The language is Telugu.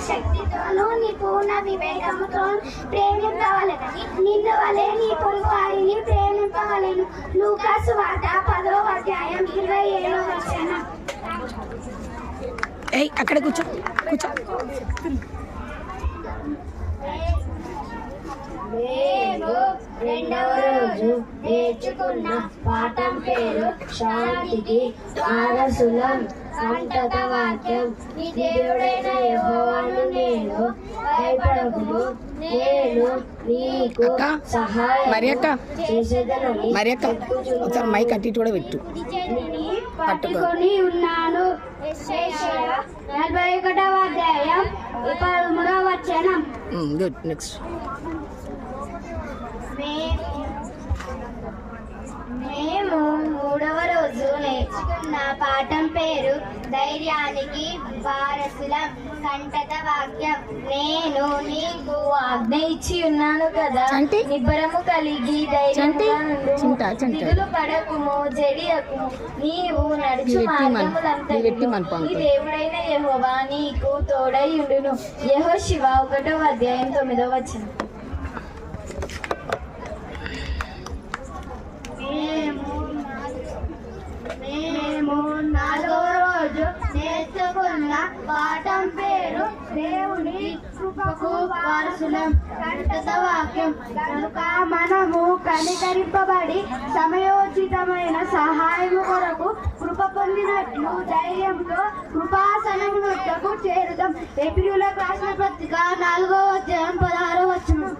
శక్తితోనూ నీ పూర్ణ వివేకముతో ప్రేమింపవలెనని నిన్ను వలె నీ పొరుగు వారిని ప్రేమింపవలెను. లూకా సువార్త 10వ అధ్యాయం 27వ వచనం. అక్కడ కూర్చో కూర్చో. మేము రెండవ రోజు నేర్చుకున్న పాఠం పేరు శాంతికి వారసులం. సంతత వాక్యం. నీ దేవుడైన యెహోవాను నేను భయపడకుము, నేను నీకు సహాయం చేసేదనని ఒకసారి మైక్ అట్టి కూడా పెట్టు. పట్టుకొని ఉన్నాను. 41వ అధ్యాయం 13వ వచనం. గుడ్. నెక్స్ట్. మేము 3వ రోజు నేర్చుకున్న పాఠం పేరు ధైర్యానికి వారసులం. కంటత వాక్యం. నేను నీకు ఆజ్ఞ ఇచ్చి ఉన్నాను కదా, నిబ్బరము కలిగి ధైర్యంగా ఉండుము, దిగులు పడకుము, జడియకుము. నీవు నడుచు మార్గములంతటిలో నీ దేవుడైన యెహోవా నీకు తోడై ఉండును. యెహోషువ 1వ అధ్యాయం 9వ వచనం. మేము 4వ రోజు నేర్చుకున్న పాఠం పేరు దేవుని కృపకు వారసులం. కంటత వాక్యం. కనుక మనము కనికరింపబడి సమయోచితమైన సహాయము కొరకు కృప పొందినట్లు ధైర్యంతో కృపాసనము వద్దకు చేరుదాం. ఎబ్రీయులకు రాసిన పత్రిక 4వ అధ్యాయం 16వ వచనం.